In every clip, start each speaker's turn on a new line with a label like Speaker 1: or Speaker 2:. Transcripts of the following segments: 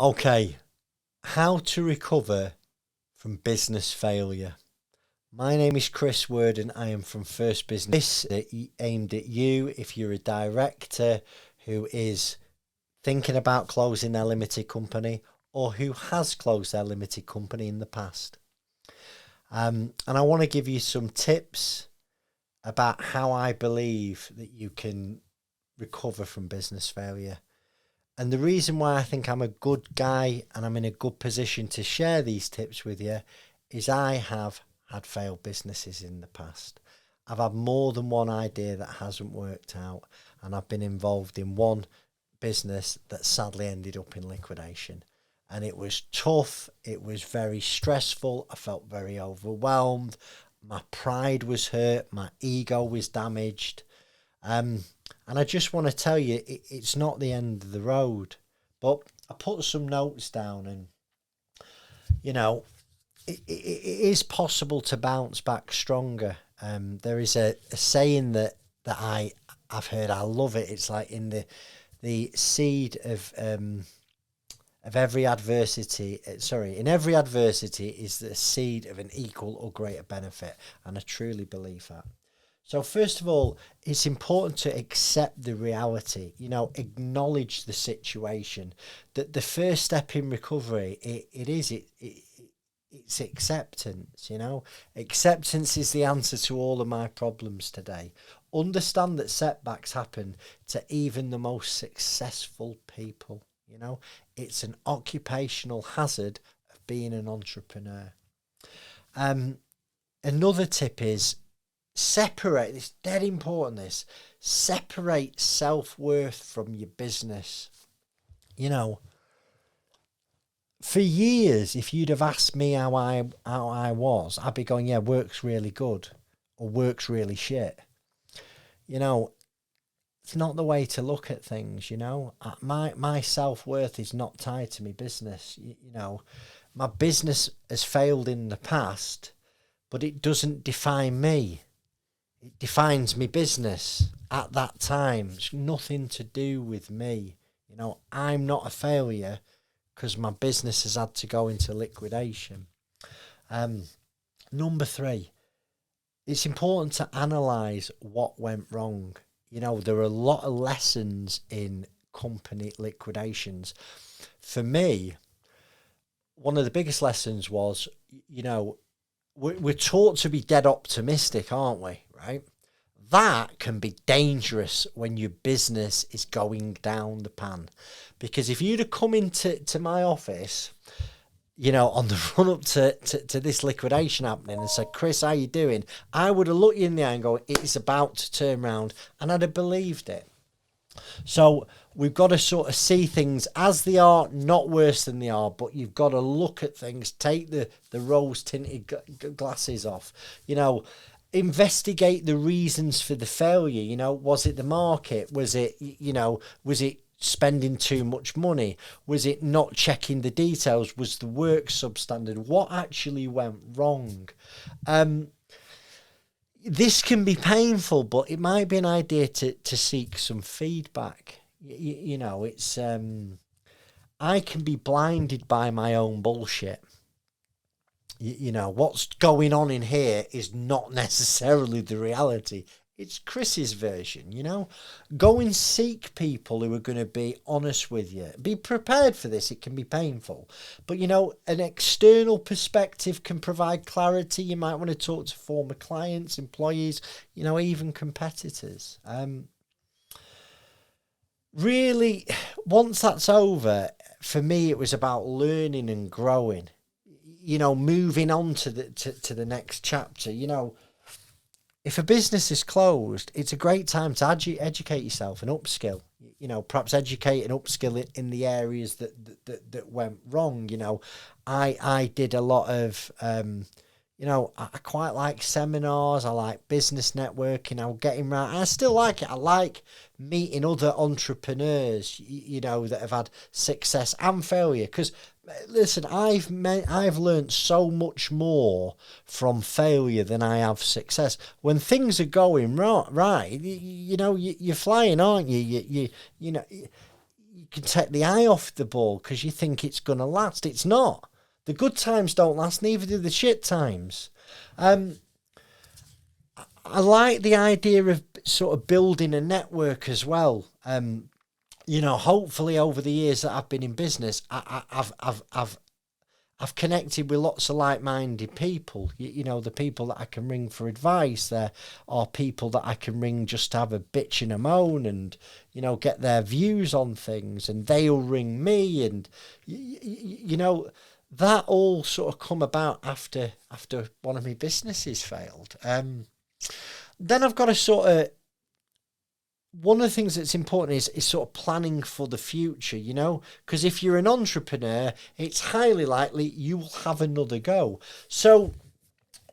Speaker 1: Okay, how to recover from business failure. My name is Chris Word and I am from First Business. This is aimed at you if you're a director who is thinking about closing their limited company or who has closed their limited company in the past. And I want to give you some tips about how I believe that you can recover from business failure. And the reason why I think I'm a good guy and I'm in a good position to share these tips with you is I have had failed businesses in the past. I've had more than one idea that hasn't worked out, and I've been involved in one business that sadly ended up in liquidation. And it was tough, it was very stressful, I felt very overwhelmed, my pride was hurt, my ego was damaged. And I just want to tell you, it's not the end of the road. But I put some notes down and, it is possible to bounce back stronger. There is a saying that I've heard, I love it. It's like in the seed of every adversity, in every adversity is the seed of an equal or greater benefit. And I truly believe that. So first of all, it's important to accept the reality, acknowledge the situation. That the first step in recovery, it's acceptance, Acceptance is the answer to all of my problems today. Understand that setbacks happen to even the most successful people, It's an occupational hazard of being an entrepreneur. Another tip is, separate, it's dead important, separate self-worth from your business. For years, if you'd have asked me how I was, I'd be going, yeah, work's really good or work's really shit. It's not the way to look at things, My self-worth is not tied to my business. My business has failed in the past, but it doesn't define me. It defines my business at that time. It's nothing to do with me. I'm not a failure because my business has had to go into liquidation. Number 3, it's important to analyse what went wrong. There are a lot of lessons in company liquidations. For me, one of the biggest lessons was, we're taught to be dead optimistic, aren't we? Right? That can be dangerous when your business is going down the pan. Because if you'd have come into my office, on the run up to this liquidation happening and said, Chris, how you doing? I would have looked you in the eye and go, it's about to turn around, and I'd have believed it. So we've got to sort of see things as they are, not worse than they are, but you've got to look at things, take the rose-tinted glasses off, investigate the reasons for the failure. Was it the market? Was it spending too much money? Was it not checking the details? Was the work substandard? What actually went wrong? This can be painful, but it might be an idea to seek some feedback. It's I can be blinded by my own bullshit. What's going on in here is not necessarily the reality. It's Chris's version, Go and seek people who are going to be honest with you. Be prepared for this. It can be painful. But, an external perspective can provide clarity. You might want to talk to former clients, employees, even competitors. Really, once that's over, for me, it was about learning and growing. Moving on to the next chapter. If a business is closed, it's a great time to educate yourself and upskill. Perhaps educate and upskill in the areas that went wrong. I did a lot of, I quite like seminars. I like business networking. I'm getting right. I still like it. I like meeting other entrepreneurs, that have had success and failure. Because listen, I've learned so much more from failure than I have success. When things are going right, you're flying, aren't you? You can take the eye off the ball because you think it's going to last. It's not. The good times don't last, neither do the shit times. I like the idea of sort of building a network as well. Hopefully over the years that I've been in business, I've connected with lots of like-minded people. The people that I can ring for advice. There are people that I can ring just to have a bitch and a moan and, get their views on things. And they'll ring me. And, that all sort of come about after one of my businesses failed. Then I've got to sort of... One of the things that's important is sort of planning for the future, because if you're an entrepreneur, it's highly likely you will have another go. So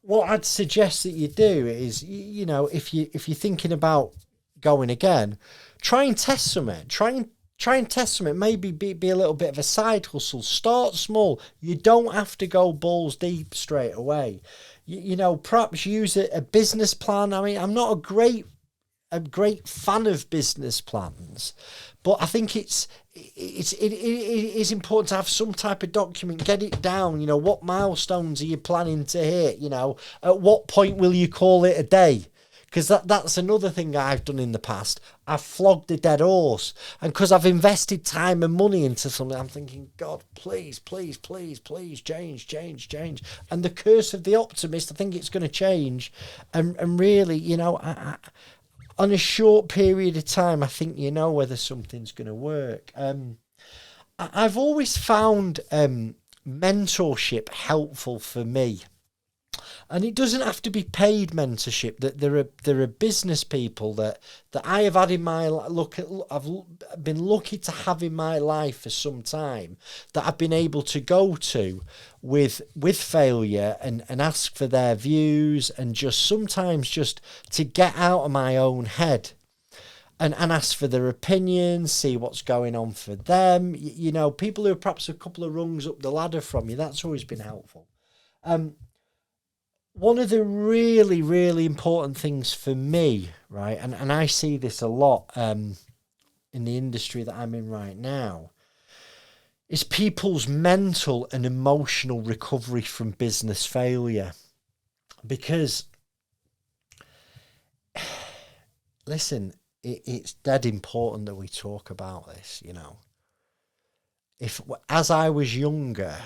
Speaker 1: what I'd suggest that you do is, if you're thinking about going again, try and test something. Try and test something. Maybe be a little bit of a side hustle. Start small. You don't have to go balls deep straight away. Perhaps use a business plan. I mean, I'm not a great fan of business plans, but I think it is important to have some type of document. Get it down. What milestones are you planning to hit? At what point will you call it a day? Because that's another thing I've done in the past. I've flogged a dead horse, and because I've invested time and money into something, I'm thinking, God, please, please, please, please, change. And the curse of the optimist, I think it's going to change, and really, on a short period of time, I think whether something's going to work. I've always found mentorship helpful for me. And it doesn't have to be paid mentorship. That there are business people that I have had in my look. I've been lucky to have in my life for some time that I've been able to go to with failure and ask for their views and sometimes just to get out of my own head and ask for their opinions, see what's going on for them. People who are perhaps a couple of rungs up the ladder from you. That's always been helpful. One of the really, really important things for me, right, and I see this a lot in the industry that I'm in right now, is people's mental and emotional recovery from business failure. Because, listen, it's dead important that we talk about this, If, as I was younger...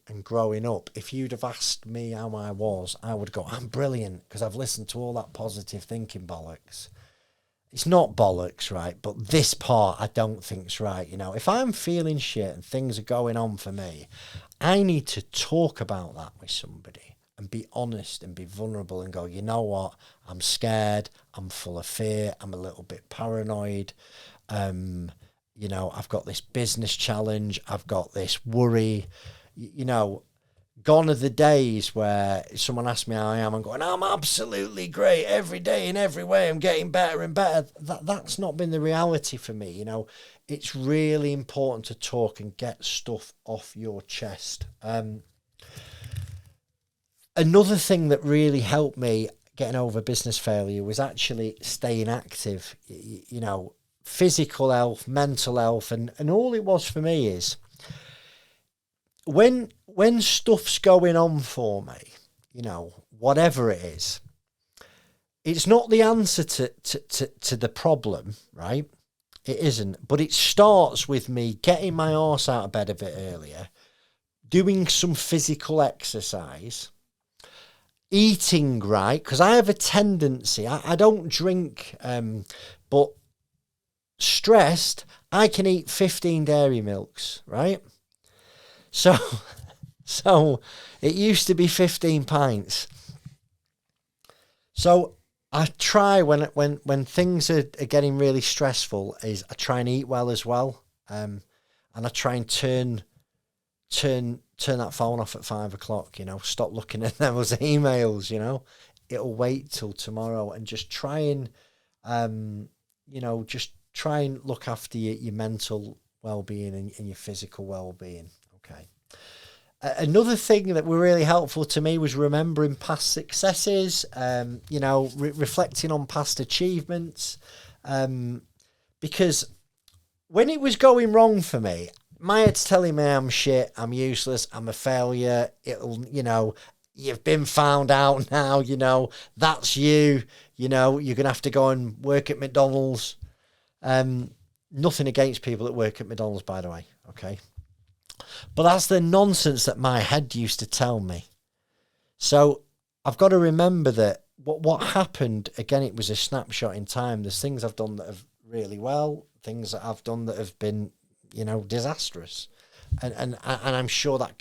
Speaker 1: and growing up, if you'd have asked me how I was, I would go, I'm brilliant, because I've listened to all that positive thinking bollocks. It's not bollocks, right? But this part I don't think's right. If I'm feeling shit and things are going on for me, I need to talk about that with somebody and be honest and be vulnerable and go, you know what? I'm scared. I'm full of fear. I'm a little bit paranoid. I've got this business challenge. I've got this worry. Gone are the days where someone asks me how I am, I'm going, I'm absolutely great every day in every way. I'm getting better and better. That's not been the reality for me. It's really important to talk and get stuff off your chest. Another thing that really helped me getting over business failure was actually staying active, physical health, mental health. And all it was for me is, when stuff's going on for me, whatever it is, it's not the answer to the problem, right? It isn't. But it starts with me getting my arse out of bed a bit earlier, doing some physical exercise, eating right, because I have a tendency, I don't drink, but stressed, I can eat 15 dairy milks, right? So it used to be 15 pints. So I try when things are getting really stressful, is I try and eat well as well. And I try and turn that phone off at 5 o'clock, stop looking at those emails, it'll wait till tomorrow, and just try and, try and look after your mental well-being and your physical well-being. Okay. Another thing that were really helpful to me was remembering past successes, reflecting on past achievements, because when it was going wrong for me, my head's telling me I'm shit, I'm useless, I'm a failure. It'll, you've been found out now, that's you, you're going to have to go and work at McDonald's. Nothing against people that work at McDonald's, by the way, okay? But that's the nonsense that my head used to tell me. So I've got to remember that what happened, again, it was a snapshot in time. There's things I've done that have really well, things that I've done that have been, disastrous. And I'm sure that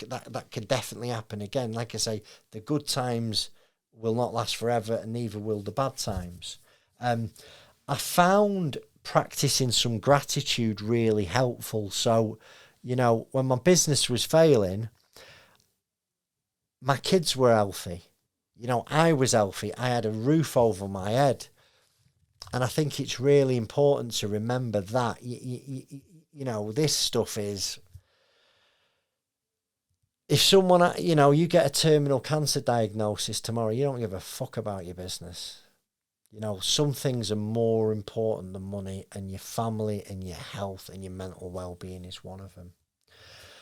Speaker 1: could definitely happen again. Like I say, the good times will not last forever, and neither will the bad times. I found practicing some gratitude really helpful. So, when my business was failing, my kids were healthy. I was healthy. I had a roof over my head. And I think it's really important to remember that, this stuff is, if someone, you get a terminal cancer diagnosis tomorrow, you don't give a fuck about your business. Some things are more important than money, and your family and your health and your mental well-being is one of them.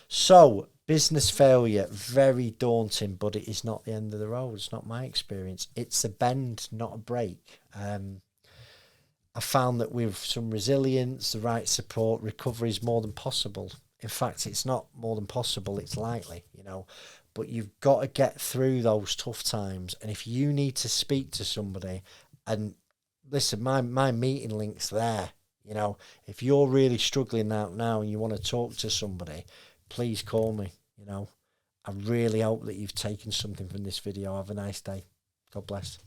Speaker 1: So, business failure, very daunting, but it is not the end of the road. It's not my experience. It's a bend, not a break. I found that with some resilience, the right support, recovery is more than possible. In fact, it's not more than possible, it's likely, But you've got to get through those tough times. And if you need to speak to somebody, and listen, my meeting link's there, if you're really struggling out now and you want to talk to somebody, please call me, I really hope that you've taken something from this video. Have a nice day. God bless.